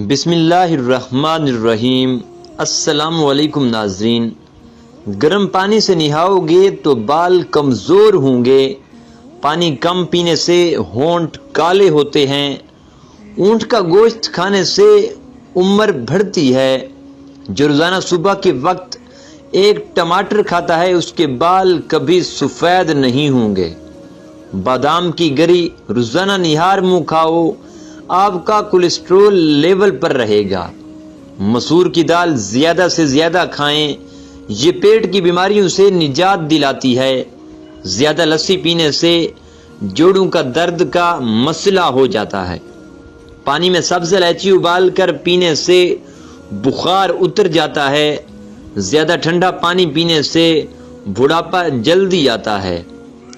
بسم اللہ الرحمن الرحیم۔ السلام علیکم ناظرین۔ گرم پانی سے نہاؤ گے تو بال کمزور ہوں گے۔ پانی کم پینے سے ہونٹ کالے ہوتے ہیں۔ اونٹ کا گوشت کھانے سے عمر بڑھتی ہے۔ جو روزانہ صبح کے وقت ایک ٹماٹر کھاتا ہے اس کے بال کبھی سفید نہیں ہوں گے۔ بادام کی گری روزانہ نہار منہ کھاؤ، آپ کا کولیسٹرول لیول پر رہے گا۔ مسور کی دال زیادہ سے زیادہ کھائیں، یہ پیٹ کی بیماریوں سے نجات دلاتی ہے۔ زیادہ لسی پینے سے جوڑوں کا درد کا مسئلہ ہو جاتا ہے۔ پانی میں سبز الائچی ابال کر پینے سے بخار اتر جاتا ہے۔ زیادہ ٹھنڈا پانی پینے سے بڑھاپا جلدی آتا ہے۔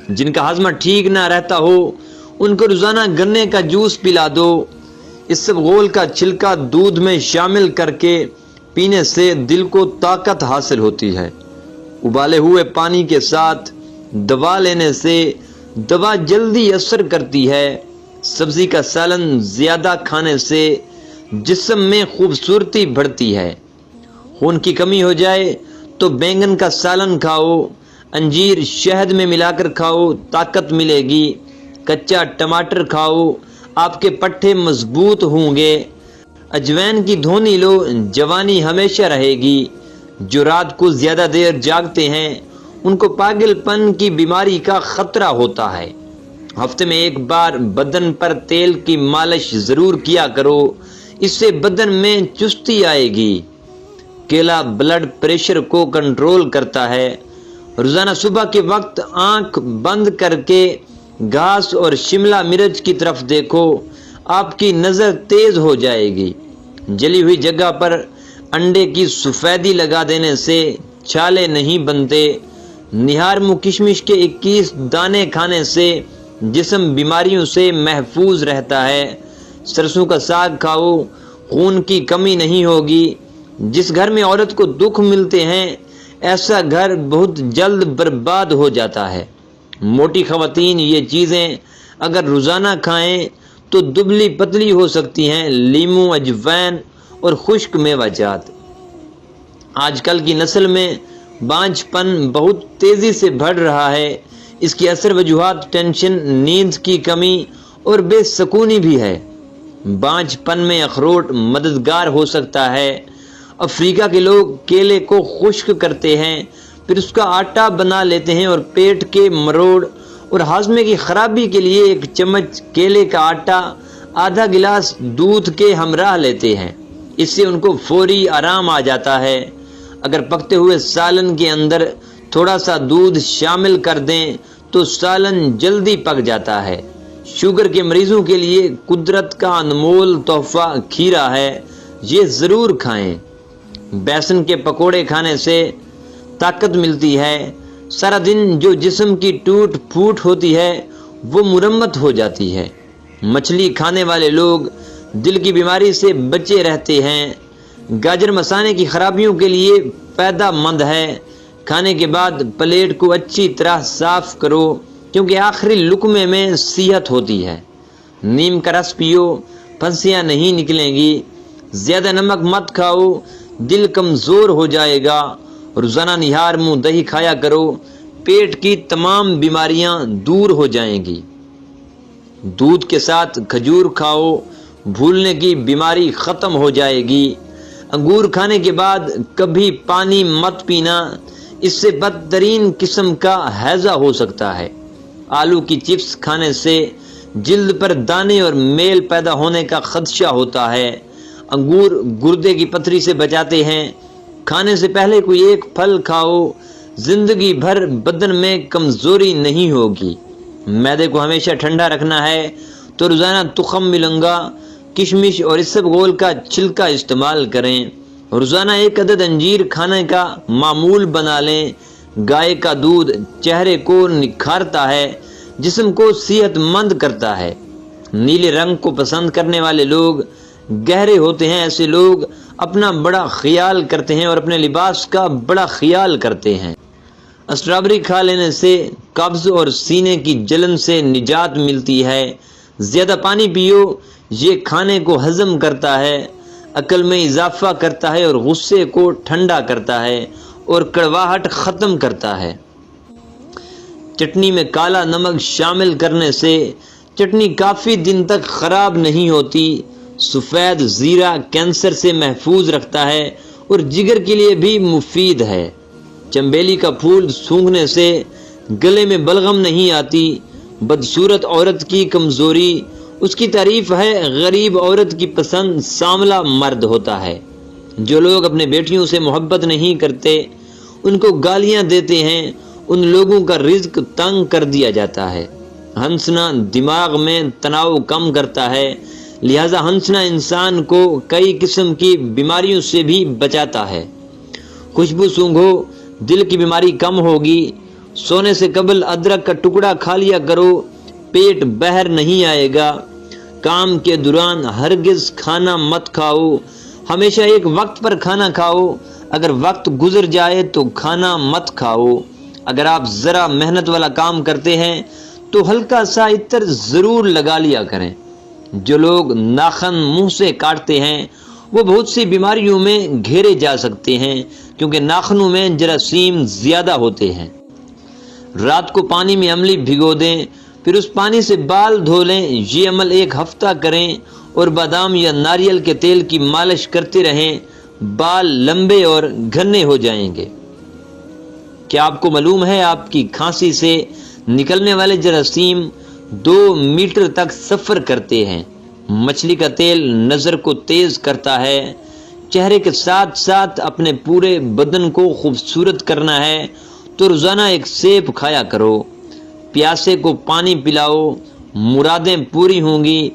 جن کا ہاضمہ ٹھیک نہ رہتا ہو ان کو روزانہ گنے کا جوس پلا دو۔ اسبغول کا چھلکا دودھ میں شامل کر کے پینے سے دل کو طاقت حاصل ہوتی ہے۔ ابالے ہوئے پانی کے ساتھ دوا لینے سے دوا جلدی اثر کرتی ہے۔ سبزی کا سالن زیادہ کھانے سے جسم میں خوبصورتی بڑھتی ہے۔ خون کی کمی ہو جائے تو بینگن کا سالن کھاؤ، انجیر شہد میں ملا کر کھاؤ، طاقت ملے گی۔ کچا ٹماٹر کھاؤ، آپ کے پٹھے مضبوط ہوں گے۔ اجوین کی دھونی لو، جوانی ہمیشہ رہے گی۔ جو رات کو زیادہ دیر جاگتے ہیں ان کو پاگل پن کی بیماری کا خطرہ ہوتا ہے۔ ہفتے میں ایک بار بدن پر تیل کی مالش ضرور کیا کرو، اس سے بدن میں چستی آئے گی۔ کیلا بلڈ پریشر کو کنٹرول کرتا ہے۔ روزانہ صبح کے وقت آنکھ بند کر کے گھاس اور شملہ مرچ کی طرف دیکھو، آپ کی نظر تیز ہو جائے گی۔ جلی ہوئی جگہ پر انڈے کی سفیدی لگا دینے سے چھالے نہیں بنتے۔ نہار منہ کشمش کے 21 دانے کھانے سے جسم بیماریوں سے محفوظ رہتا ہے۔ سرسوں کا ساگ کھاؤ، خون کی کمی نہیں ہوگی۔ جس گھر میں عورت کو دکھ ملتے ہیں ایسا گھر بہت جلد برباد ہو جاتا ہے۔ موٹی خواتین یہ چیزیں اگر روزانہ کھائیں تو دبلی پتلی ہو سکتی ہیں۔ لیموں، اجوین اور خشک میوہ جات۔ آج کل کی نسل میں بانجھ پن بہت تیزی سے بڑھ رہا ہے۔ اس کی اثر وجوہات ٹینشن، نیند کی کمی اور بے سکونی بھی ہے۔ بانجھ پن میں اخروٹ مددگار ہو سکتا ہے۔ افریقہ کے لوگ کیلے کو خشک کرتے ہیں، پھر اس کا آٹا بنا لیتے ہیں اور پیٹ کے مروڑ اور ہاضمے کی خرابی کے لیے 1 چمچ کیلے کا آٹا آدھا گلاس دودھ کے ہمراہ لیتے ہیں۔ اس سے ان کو فوری آرام آ جاتا ہے۔ اگر پکتے ہوئے سالن کے اندر تھوڑا سا دودھ شامل کر دیں تو سالن جلدی پک جاتا ہے۔ شوگر کے مریضوں کے لیے قدرت کا انمول تحفہ کھیرا ہے، یہ ضرور کھائیں۔ بیسن کے پکوڑے کھانے سے طاقت ملتی ہے۔ سارا دن جو جسم کی ٹوٹ پھوٹ ہوتی ہے وہ مرمت ہو جاتی ہے۔ مچھلی کھانے والے لوگ دل کی بیماری سے بچے رہتے ہیں۔ گاجر مثانے کی خرابیوں کے لیے فائدہ مند ہے۔ کھانے کے بعد پلیٹ کو اچھی طرح صاف کرو کیونکہ آخری لقمے میں صحت ہوتی ہے۔ نیم کا رس پیو، پھنسیاں نہیں نکلیں گی۔ زیادہ نمک مت کھاؤ، دل کمزور ہو جائے گا۔ روزانہ نہار منہ دہی کھایا کرو، پیٹ کی تمام بیماریاں دور ہو جائیں گی۔ دودھ کے ساتھ کھجور کھاؤ، بھولنے کی بیماری ختم ہو جائے گی۔ انگور کھانے کے بعد کبھی پانی مت پینا، اس سے بدترین قسم کا ہیضہ ہو سکتا ہے۔ آلو کی چپس کھانے سے جلد پر دانے اور میل پیدا ہونے کا خدشہ ہوتا ہے۔ انگور گردے کی پتھری سے بچاتے ہیں۔ کھانے سے پہلے کوئی 1 پھل کھاؤ، زندگی بھر بدن میں کمزوری نہیں ہوگی۔ معدے کو ہمیشہ ٹھنڈا رکھنا ہے تو روزانہ تخم ملنگا، کشمش اور اسبغول کا چھلکا استعمال کریں۔ روزانہ 1 عدد انجیر کھانے کا معمول بنا لیں۔ گائے کا دودھ چہرے کو نکھارتا ہے، جسم کو صحت مند کرتا ہے۔ نیلے رنگ کو پسند کرنے والے لوگ گہرے ہوتے ہیں۔ ایسے لوگ اپنا بڑا خیال کرتے ہیں اور اپنے لباس کا بڑا خیال کرتے ہیں۔ اسٹرابری کھا لینے سے قبض اور سینے کی جلن سے نجات ملتی ہے۔ زیادہ پانی پیو، یہ کھانے کو ہضم کرتا ہے۔ عقل میں اضافہ کرتا ہے اور غصے کو ٹھنڈا کرتا ہے اور کڑواہٹ ختم کرتا ہے۔ چٹنی میں کالا نمک شامل کرنے سے چٹنی کافی دن تک خراب نہیں ہوتی۔ سفید زیرہ کینسر سے محفوظ رکھتا ہے اور جگر کے لیے بھی مفید ہے۔ چنبیلی کا پھول سونگھنے سے گلے میں بلغم نہیں آتی۔ بدصورت عورت کی کمزوری، اس کی تعریف ہے غریب عورت کی پسند سانولا مرد ہوتا ہے۔ جو لوگ اپنے بیٹیوں سے محبت نہیں کرتے، ان کو گالیاں دیتے ہیں، ان لوگوں کا رزق تنگ کر دیا جاتا ہے۔ ہنسنا دماغ میں تناؤ کم کرتا ہے، لہذا ہنسنا انسان کو کئی قسم کی بیماریوں سے بھی بچاتا ہے۔ خوشبو سونگھو، دل کی بیماری کم ہوگی۔ سونے سے قبل ادرک کا ٹکڑا کھا لیا کرو، پیٹ بہر نہیں آئے گا۔ کام کے دوران ہرگز کھانا مت کھاؤ، ہمیشہ ایک وقت پر کھانا کھاؤ۔ اگر وقت گزر جائے تو کھانا مت کھاؤ۔ اگر آپ ذرا محنت والا کام کرتے ہیں تو ہلکا سا عطر ضرور لگا لیا کریں۔ جو لوگ ناخن منہ سے کاٹتے ہیں وہ بہت سی بیماریوں میں گھیرے جا سکتے ہیں، کیونکہ ناخنوں میں جراثیم زیادہ ہوتے ہیں۔ رات کو پانی میں املی بھگو دیں، پھر اس پانی سے بال دھو لیں۔ یہ عمل ایک ہفتہ کریں اور بادام یا ناریل کے تیل کی مالش کرتے رہیں، بال لمبے اور گھنے ہو جائیں گے۔ کیا آپ کو معلوم ہے آپ کی کھانسی سے نکلنے والے جراثیم 2 میٹر تک سفر کرتے ہیں؟ مچھلی کا تیل نظر کو تیز کرتا ہے۔ چہرے کے ساتھ ساتھ اپنے پورے بدن کو خوبصورت کرنا ہے تو روزانہ ایک سیب کھایا کرو۔ پیاسے کو پانی پلاؤ، مرادیں پوری ہوں گی۔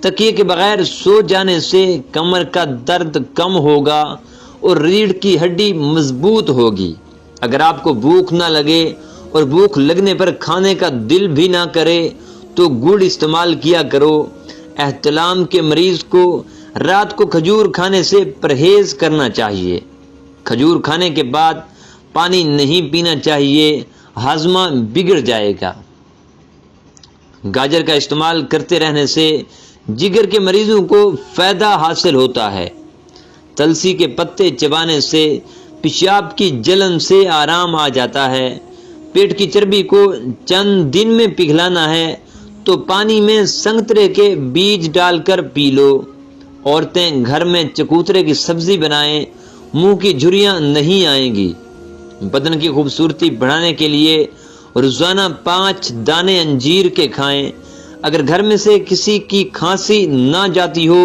تکیے کے بغیر سو جانے سے کمر کا درد کم ہوگا اور ریڑھ کی ہڈی مضبوط ہوگی۔ اگر آپ کو بھوک نہ لگے اور بھوک لگنے پر کھانے کا دل بھی نہ کرے تو گڑ استعمال کیا کرو۔ احتلام کے مریض کو رات کو کھجور کھانے سے پرہیز کرنا چاہیے۔ کھجور کھانے کے بعد پانی نہیں پینا چاہیے، ہاضمہ بگڑ جائے گا۔ گاجر کا استعمال کرتے رہنے سے جگر کے مریضوں کو فائدہ حاصل ہوتا ہے۔ تلسی کے پتے چبانے سے پیشاب کی جلن سے آرام آ جاتا ہے۔ پیٹ کی چربی کو چند دن میں پگھلانا ہے تو پانی میں سنگترے کے بیج ڈال کر پی لو۔ عورتیں گھر میں چکوترے کی سبزی بنائیں، منہ کی جھریاں نہیں آئیں گی۔ بدن کی خوبصورتی بڑھانے کے لیے روزانہ 5 دانے انجیر کے کھائیں۔ اگر گھر میں سے کسی کی کھانسی نہ جاتی ہو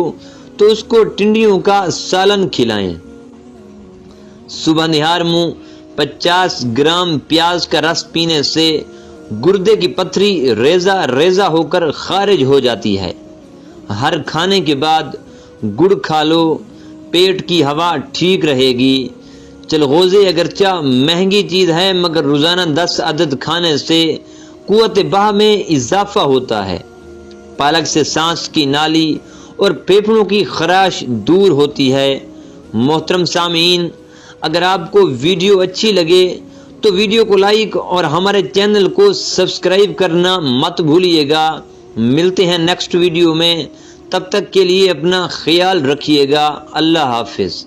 تو اس کو ٹنڈیوں کا سالن کھلائیں۔ صبح نہار منہ 50 گرام پیاز کا رس پینے سے گردے کی پتھری ریزہ ریزہ ہو کر خارج ہو جاتی ہے۔ ہر کھانے کے بعد گڑ کھا لو، پیٹ کی ہوا ٹھیک رہے گی۔ چلغوزے اگرچہ مہنگی چیز ہے مگر روزانہ 10 عدد کھانے سے قوت بہا میں اضافہ ہوتا ہے۔ پالک سے سانس کی نالی اور پھیپھڑوں کی خراش دور ہوتی ہے۔ محترم سامعین، اگر آپ کو ویڈیو اچھی لگے تو ویڈیو کو لائک اور ہمارے چینل کو سبسکرائب کرنا مت بھولیے گا۔ ملتے ہیں نیکسٹ ویڈیو میں، تب تک کے لیے اپنا خیال رکھیے گا۔ اللہ حافظ۔